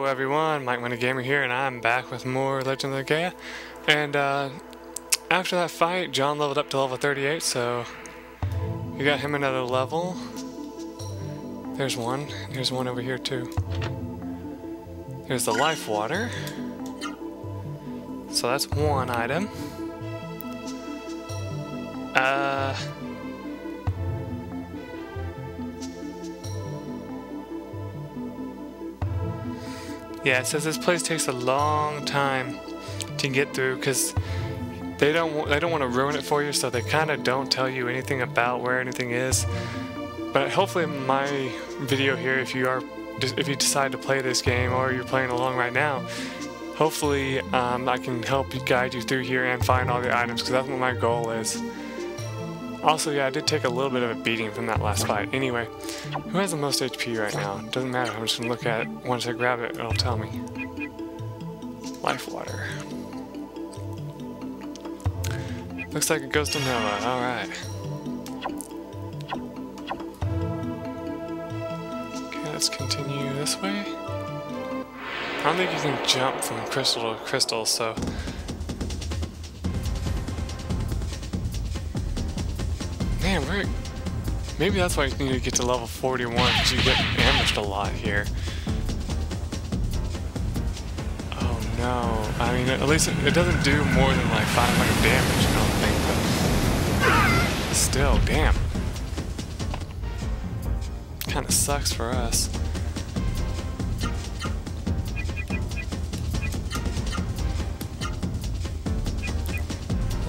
everyone, MikeMoneyGMR here, and I'm back with more Legend of Legaia. And after that fight, John leveled up to level 38, so we got him another level. There's one. There's one over here too. There's the life water. So that's one item. Yeah, it says this place takes a long time to get through because they don't want to ruin it for you, so they kind of don't tell you anything about where anything is. But hopefully, my video here, if you decide to play this game or you're playing along right now, hopefully I can help guide you through here and find all the items, because that's what my goal is. Also, yeah, I did take a little bit of a beating from that last fight. Anyway, who has the most HP right now? Doesn't matter, I'm just going to look at it. Once I grab it, it'll tell me. Life water. Looks like it goes to Noah, alright. Okay, let's continue this way. I don't think you can jump from crystal to crystal, so... Man, maybe that's why you need to get to level 41, because you get ambushed a lot here. Oh no, I mean, at least it doesn't do more than like 500 damage, I don't think, but still, damn. Kinda sucks for us.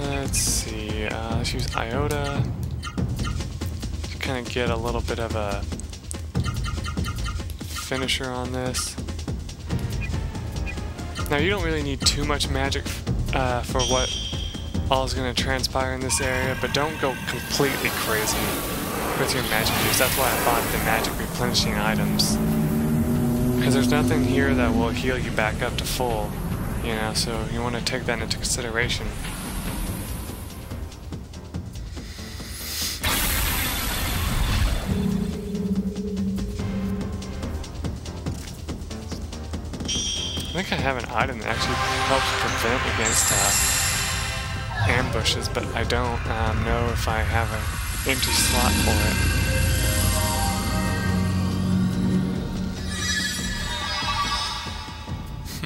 Let's see, let's use Iota. Kind of get a little bit of a finisher on this. Now you don't really need too much magic for what all is going to transpire in this area, but don't go completely crazy with your magic use. That's why I bought the magic replenishing items, because there's nothing here that will heal you back up to full, you know, so you want to take that into consideration. I think I have an item that actually helps prevent against ambushes, but I don't know if I have an empty slot for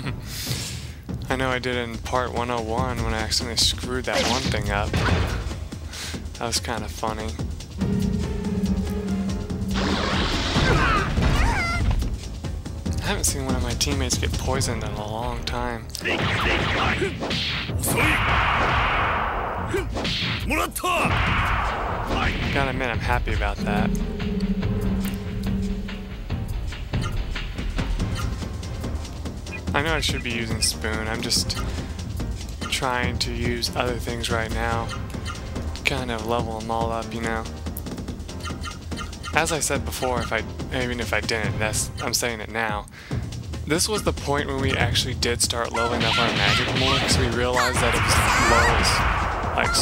it. I know I did in part 101 when I accidentally screwed that one thing up. That was kind of funny. I haven't seen one of my teammates get poisoned in a long time. Gotta admit, I'm happy about that. I know I should be using Spoon, I'm just trying to use other things right now. Kind of level them all up, you know. As I said before, even if I didn't, I'm saying it now. This was the point when we actually did start leveling up our magic more, because we realized that it was low as, like,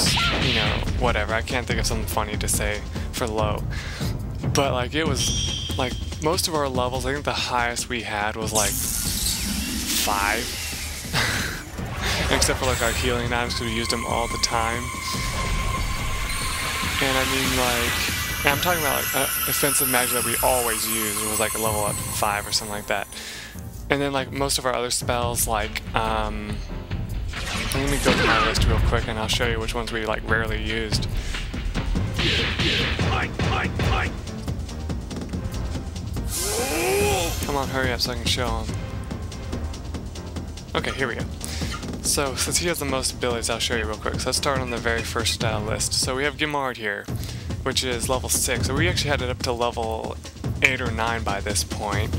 you know, whatever. I can't think of something funny to say for low. But, like, it was, like, most of our levels, I think the highest we had was, like, 5. Except for, like, our healing items, because we used them all the time. And I mean, like... I'm talking about like offensive magic that we always use. It was like a level up 5 or something like that. And then like most of our other spells, like let me go through my list real quick and I'll show you which ones we like rarely used. Come on, hurry up so I can show them. Okay, here we go. So since he has the most abilities, I'll show you real quick. So let's start on the very first list. So we have Gimard here, which is level 6. So we actually had it up to level 8 or 9 by this point.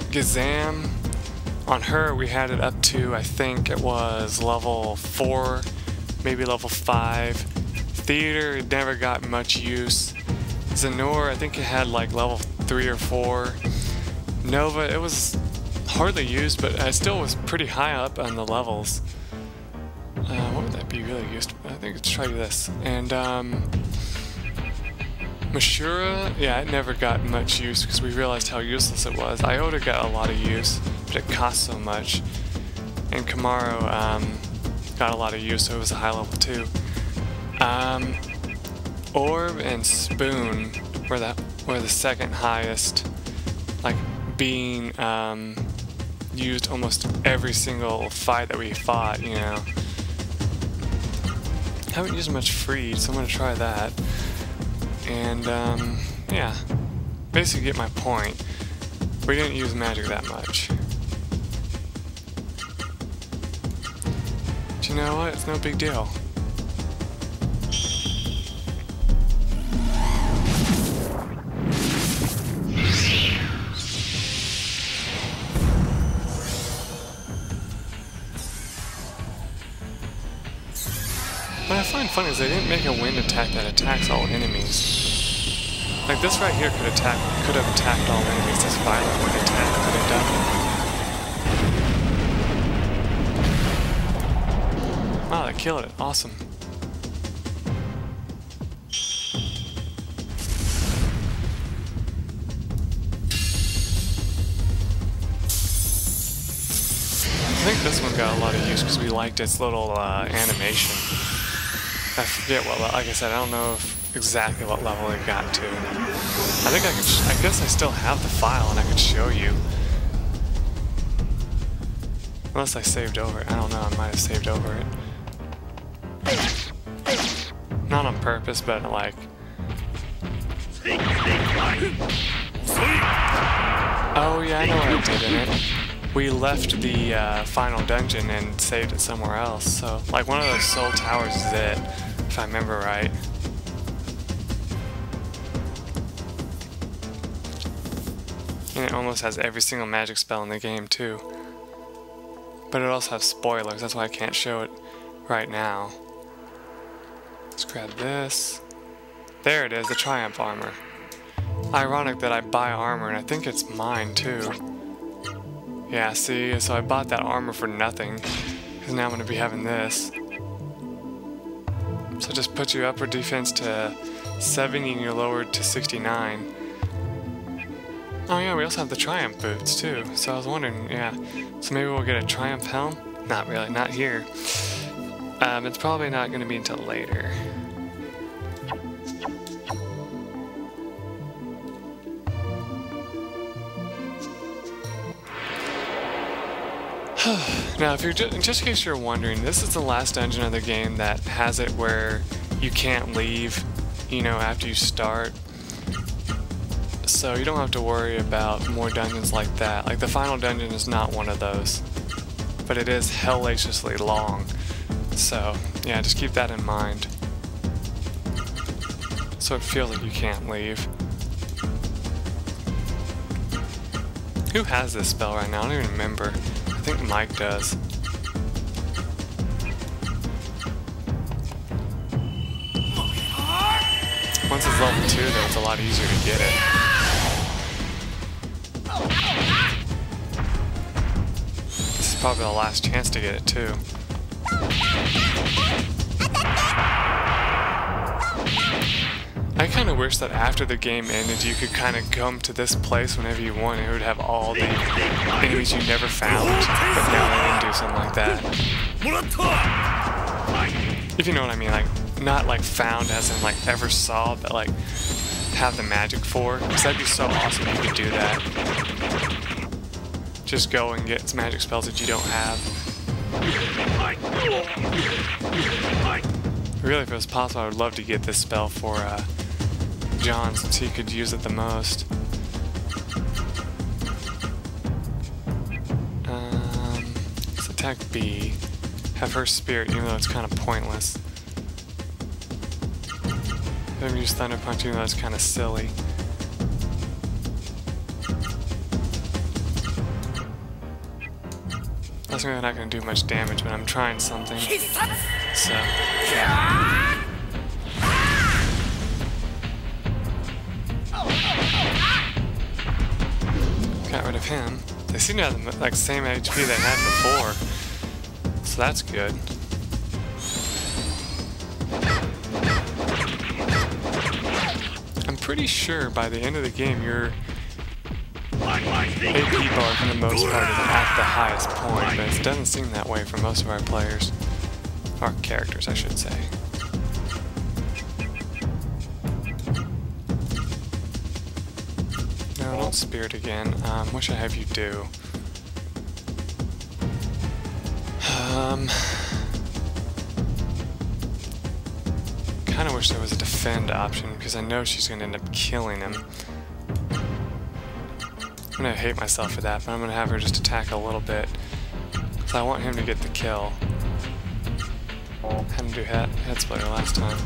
Gazam, on her we had it up to, I think it was level 4, maybe level 5. Theater, it never got much use. Zenor, I think it had like level 3 or 4. Nova, it was hardly used, but I still was pretty high up on the levels. What would that be really used? I think let's try this. And Mashura, yeah, it never got much use because we realized how useless it was. Iota got a lot of use, but it cost so much. And Kamaru got a lot of use, so it was a high level too. Orb and Spoon were the second highest, like being used almost every single fight that we fought, you know. Haven't used much Freed, so I'm gonna try that. And yeah, basically get my point. We didn't use magic that much. But you know what? It's no big deal. What I find funny is they didn't make a wind attack that attacks all enemies. Like this right here could have attacked all enemies. This violent wind attack could have done it. Wow, that killed it. Awesome. I think this one got a lot of use because we liked its little animation. I forget what, like I said, I don't know exactly what level it got to. I think I guess I still have the file and I could show you. Unless I saved over it. I don't know, I might have saved over it. Not on purpose, but like... Oh yeah, I know what I did in it. We left the final dungeon and saved it somewhere else. So, like one of those soul towers is it, if I remember right. And it almost has every single magic spell in the game too. But it also has spoilers, that's why I can't show it right now. Let's grab this. There it is, the Triumph armor. Ironic that I buy armor and I think it's mine too. Yeah, see, so I bought that armor for nothing, because now I'm going to be having this. So just put your upper defense to 70 and your lower to 69. Oh yeah, we also have the Triumph boots too, so I was wondering, yeah, so maybe we'll get a Triumph helm? Not really, not here. It's probably not going to be until later. Now, if you're just in case you're wondering, this is the last dungeon of the game that has it where you can't leave, you know, after you start. So you don't have to worry about more dungeons like that. Like the final dungeon is not one of those, but it is hellaciously long. So yeah, just keep that in mind. So it feels like you can't leave. Who has this spell right now? I don't even remember. I think Mike does. Once it's level 2 though, it's a lot easier to get it. This is probably the last chance to get it too. I kind of wish that after the game ended you could kind of come to this place whenever you want and it would have all the enemies you never found, but now they didn't do something like that. If you know what I mean, like not like found as in like ever saw, but like have the magic for, because that'd be so awesome if you could do that. Just go and get some magic spells that you don't have. Really, if it was possible, I would love to get this spell for John, since he could use it the most. Let's attack B. Have her spirit, even though it's kind of pointless. Let me use Thunder Punch, even though it's kind of silly. That's really not going to do much damage, but I'm trying something. So, yeah. Got rid of him. They seem to have the like, same HP they had before, so that's good. I'm pretty sure by the end of the game your AP bar for the most part is at the highest point, but it doesn't seem that way for most of our players. Or characters, I should say. No, don't spirit again. What should I have you do? Kind of wish there was a defend option because I know she's going to end up killing him. I'm going to hate myself for that, but I'm going to have her just attack a little bit. So I want him to get the kill. Had him do head splitter last time.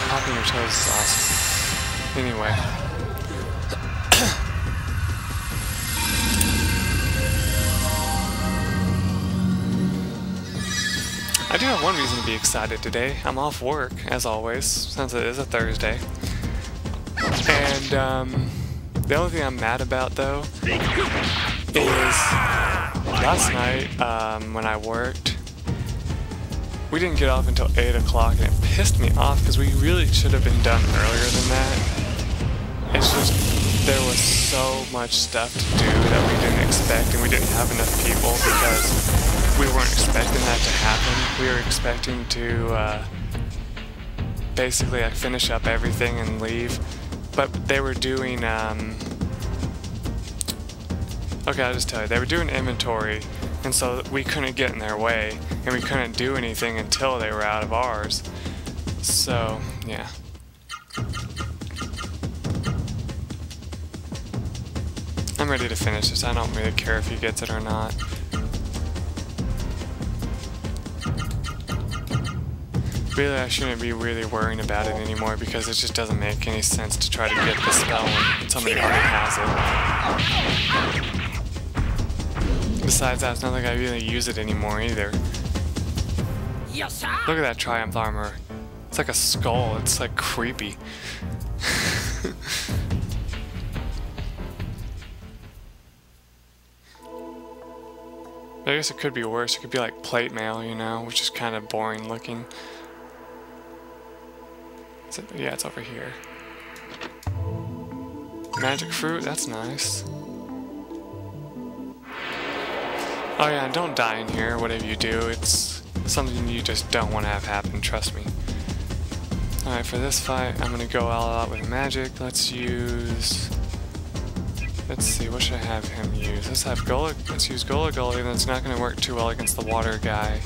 Popping your toes is awesome. Anyway. I do have one reason to be excited today. I'm off work, as always, since it is a Thursday. And the only thing I'm mad about, though, is last night when I worked, we didn't get off until 8 o'clock, and it pissed me off because we really should have been done earlier than that. It's just, there was so much stuff to do that we didn't expect, and we didn't have enough people because we weren't expecting that to happen. We were expecting to basically like finish up everything and leave, but they were doing okay, I'll just tell you, they were doing inventory, and so we couldn't get in their way, and we couldn't do anything until they were out of ours. So yeah. I'm ready to finish this. I don't really care if he gets it or not. Really, I shouldn't be really worrying about it anymore because it just doesn't make any sense to try to get the spell when somebody already has it. Besides that, it's not like I really use it anymore either. Look at that Triumph armor. It's like a skull. It's like creepy. I guess it could be worse. It could be like plate mail, you know, which is kind of boring looking. Yeah, it's over here. Magic fruit, that's nice. Oh yeah, and don't die in here, whatever you do. It's something you just don't want to have happen, trust me. Alright, for this fight, I'm going to go all out with magic. Let's use... Let's see, what should I have him use? Let's use Gullah Gully, that's not going to work too well against the water guy.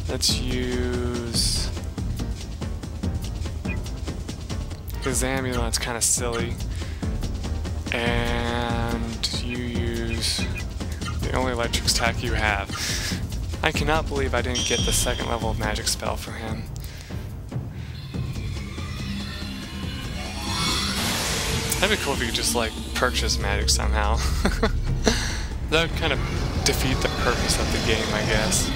Let's use... the Zambulant's kind of silly, and you use the only electric attack you have. I cannot believe I didn't get the second level of magic spell for him. That'd be cool if you could just like purchase magic somehow. That would kind of defeat the purpose of the game, I guess.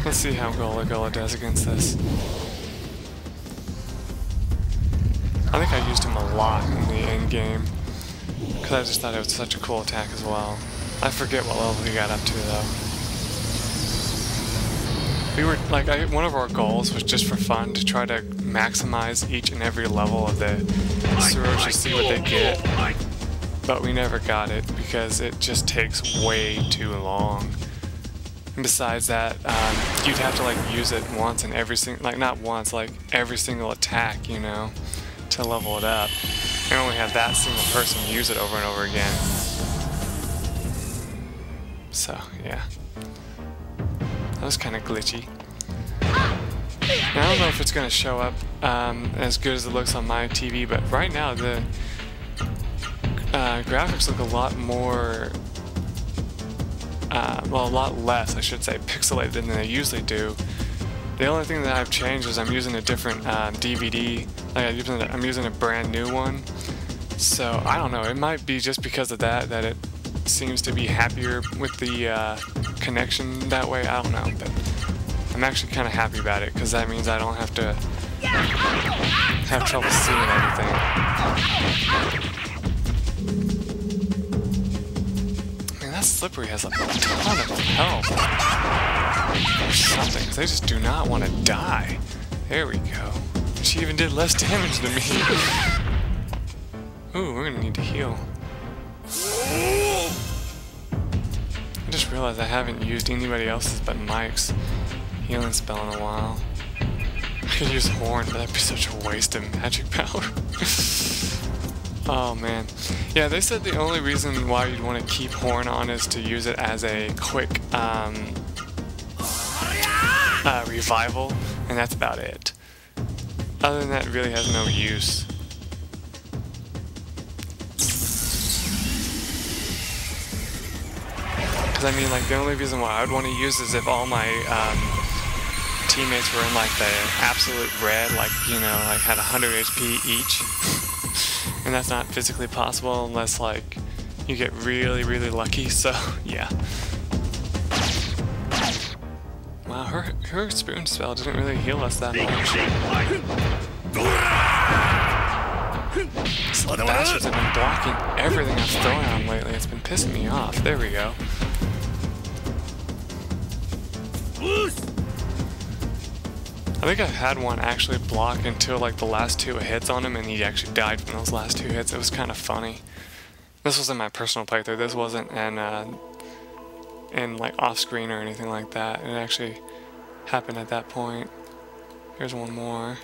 Let's see how Gullah Gullah does against this. I think I used him a lot in the end game because I just thought it was such a cool attack as well. I forget what level he got up to though. We were like, one of our goals was just for fun to try to maximize each and every level of the Seru to see what they get, but we never got it because it just takes way too long. And besides that, you'd have to like use it once in every single, like not once, like every single attack, you know, to level it up. And only have that single person use it over and over again. So, yeah. That was kind of glitchy. And I don't know if it's going to show up as good as it looks on my TV, but right now the graphics look a lot more... well, a lot less, I should say, pixelated than they usually do. The only thing that I've changed is I'm using a different DVD. Like I'm using a brand new one. So I don't know. It might be just because of that it seems to be happier with the connection that way. I don't know, but I'm actually kind of happy about it because that means I don't have to have trouble seeing everything. Man, that Slippery has a ton of health. Or something, 'cause they just do not want to die. There we go. She even did less damage than me. Ooh, we're gonna need to heal. I just realized I haven't used anybody else's but Mike's healing spell in a while. I could use Horn, but that'd be such a waste of magic power. Oh man. Yeah, they said the only reason why you'd want to keep Horn on is to use it as a quick revival, and that's about it. Other than that, it really has no use. Because I mean, like, the only reason why I would want to use is if all my teammates were in like the absolute red, like, you know, like had 100 HP each. And that's not physically possible unless like you get really, really lucky, so yeah. Wow, her spoon spell didn't really heal us that much. These little bastards have been blocking everything I've thrown at them lately. It's been pissing me off. There we go. I think I've had one actually block until like the last 2 hits on him, and he actually died from those last 2 hits. It was kind of funny. This was in my personal playthrough. This wasn't in like off screen or anything like that. It actually happened at that point. Here's one more.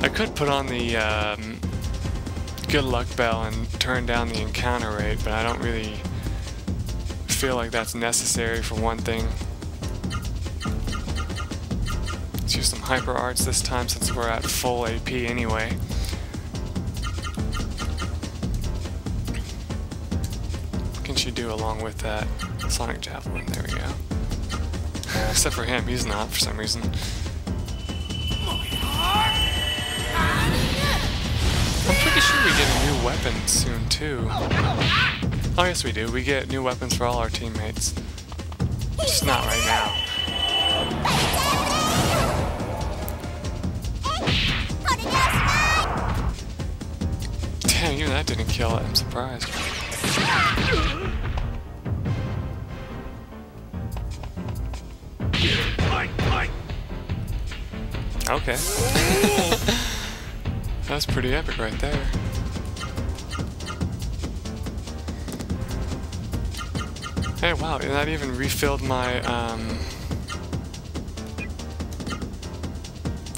I could put on the good luck bell and turn down the encounter rate, but I don't really feel like that's necessary for one thing. Let's use some hyper arts this time since we're at full AP anyway. What can she do along with that Sonic Javelin? There we go. Except for him, he's not for some reason. I'm pretty sure we get a new weapon soon too. Oh yes we do, we get new weapons for all our teammates. Just not right now. Damn, even that didn't kill it, I'm surprised. Okay. That's pretty epic right there. Hey, wow, that even refilled my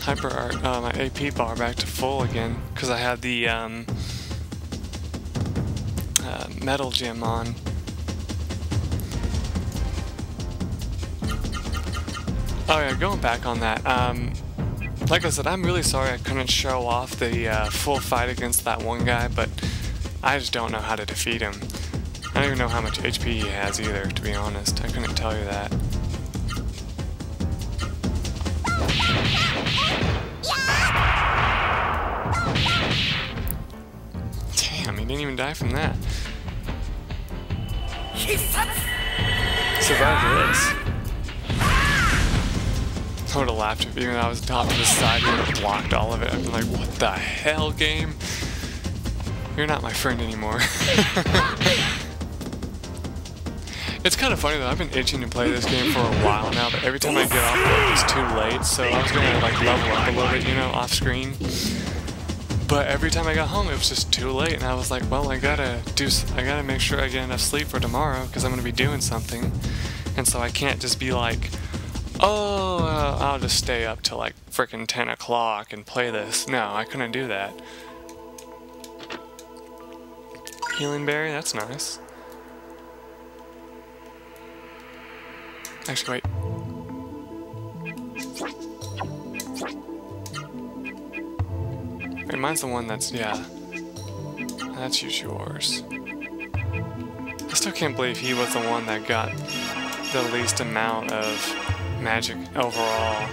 hyper art, my AP bar back to full again, because I had the metal gem on. Oh yeah, going back on that, like I said, I'm really sorry I couldn't show off the full fight against that one guy, but I just don't know how to defeat him. I don't even know how much HP he has either, to be honest. I couldn't tell you that. Damn, he didn't even die from that. Survived this. I would have laughed if even I was top to the side and blocked all of it. I'd be like, what the hell, game? You're not my friend anymore. It's kind of funny though, I've been itching to play this game for a while now, but every time I get off work it's too late, so I was gonna like level up a little bit, you know, off screen. But every time I got home it was just too late, and I was like, well, I gotta make sure I get enough sleep for tomorrow, because I'm gonna be doing something. And so I can't just be like, oh, I'll just stay up till like frickin' 10 o'clock and play this. No, I couldn't do that. Healing berry, that's nice. Actually, wait. Wait, mine's the one that's, yeah. That's yours. I still can't believe he was the one that got the least amount of magic overall.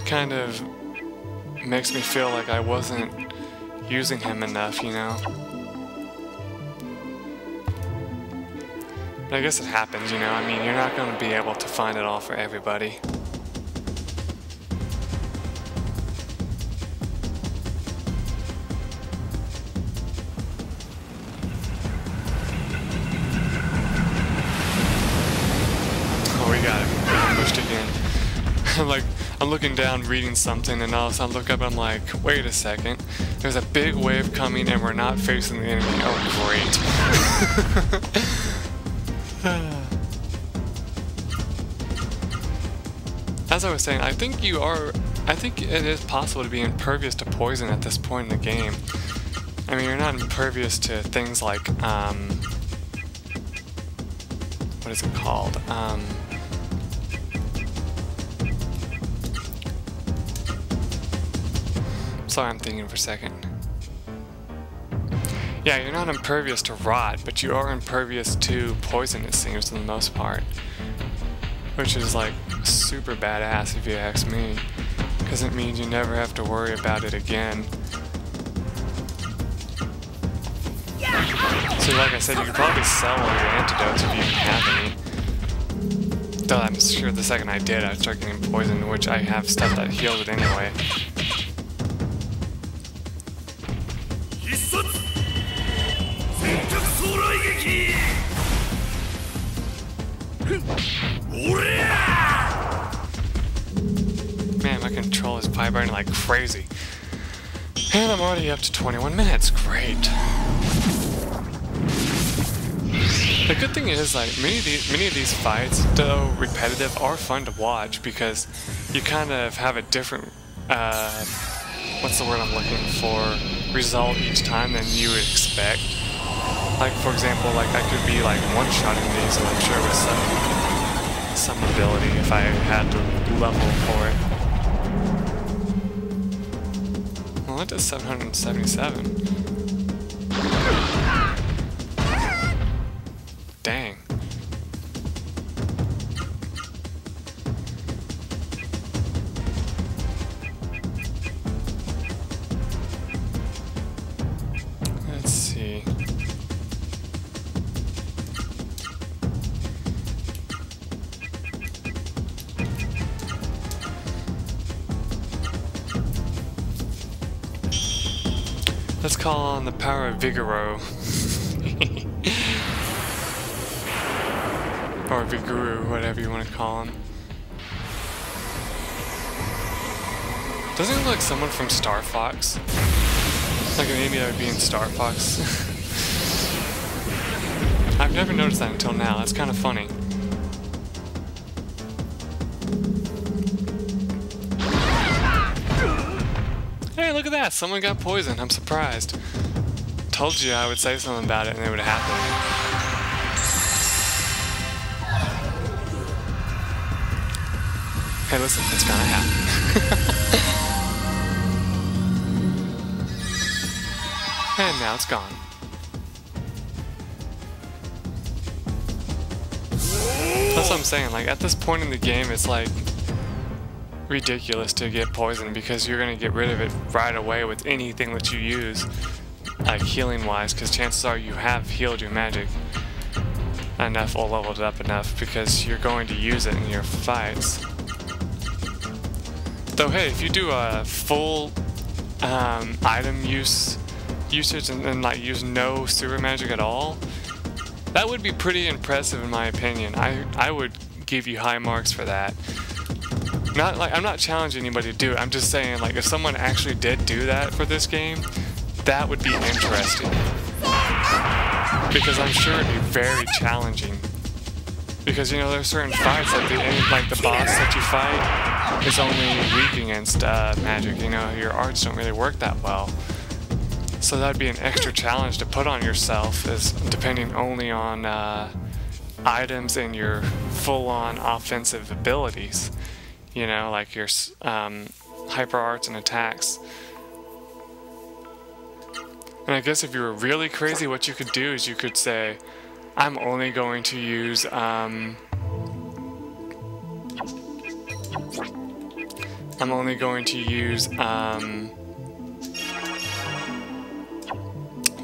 Kind of makes me feel like I wasn't using him enough, you know? I guess it happens, you know. I mean, you're not going to be able to find it all for everybody. Oh, we got it. We ambushed again. I'm looking down, reading something, and all of a sudden I look up and I'm like, wait a second. There's a big wave coming and we're not facing the enemy. Oh, great. As I was saying, I think it is possible to be impervious to poison at this point in the game. I mean, you're not impervious to things like, what is it called? Sorry, I'm thinking for a second. Yeah, you're not impervious to rot, but you are impervious to poison, it seems, for the most part. Which is, like, super badass if you ask me. Because it means you never have to worry about it again. So, like I said, you could probably sell all your antidotes if you even have any. Though I'm sure the second I did, I'd start getting poisoned, which I have stuff that heals it anyway. Man, my control is vibrating like crazy. And I'm already up to 21 minutes. Great. The good thing is, like, many of these fights, though repetitive, are fun to watch because you kind of have a different, what's the word I'm looking for, result each time than you would expect. Like, for example, like, I could be, like, one-shotting these, and I'm sure with some ability if I had to level for it. Well, that does 777. Dang. Let's see. Let's call on the power of Vigoro. Or Viguru, whatever you want to call him. Doesn't he look like someone from Star Fox? Like an enemy that would be in Star Fox. I've never noticed that until now. That's kind of funny. Hey, look at that! Someone got poisoned. I'm surprised. Told you I would say something about it and it would happen. Hey, listen, it's gonna happen. And now it's gone. That's what I'm saying, like, at this point in the game, it's like ridiculous to get poisoned because you're gonna get rid of it right away with anything that you use, like healing wise, because chances are you have healed your magic enough or leveled it up enough because you're going to use it in your fights. Though, hey, if you do a full item usage and like use no super magic at all, that would be pretty impressive in my opinion. I would give you high marks for that. Not like I'm not challenging anybody to do it. I'm just saying, like, if someone actually did do that for this game, that would be interesting. Because I'm sure it'd be very challenging. Because, you know, there's certain fights that like the boss that you fight is only weak against magic. You know, your arts don't really work that well. So that'd be an extra challenge to put on yourself, is depending only on items and your full-on offensive abilities. You know, like your hyper arts and attacks. And I guess if you were really crazy, what you could do is you could say, I'm only going to use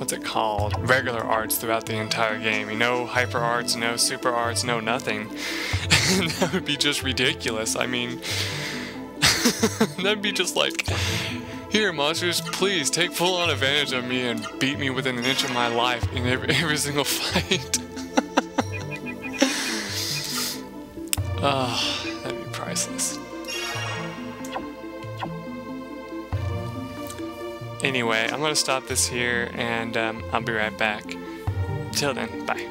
what's it called? Regular arts throughout the entire game. No hyper arts, no super arts, no nothing. That would be just ridiculous. I mean, that'd be just like, here monsters, please take full on advantage of me and beat me within an inch of my life in every single fight. Oh, that'd be priceless. Anyway, I'm going to stop this here, and I'll be right back. Till then, bye.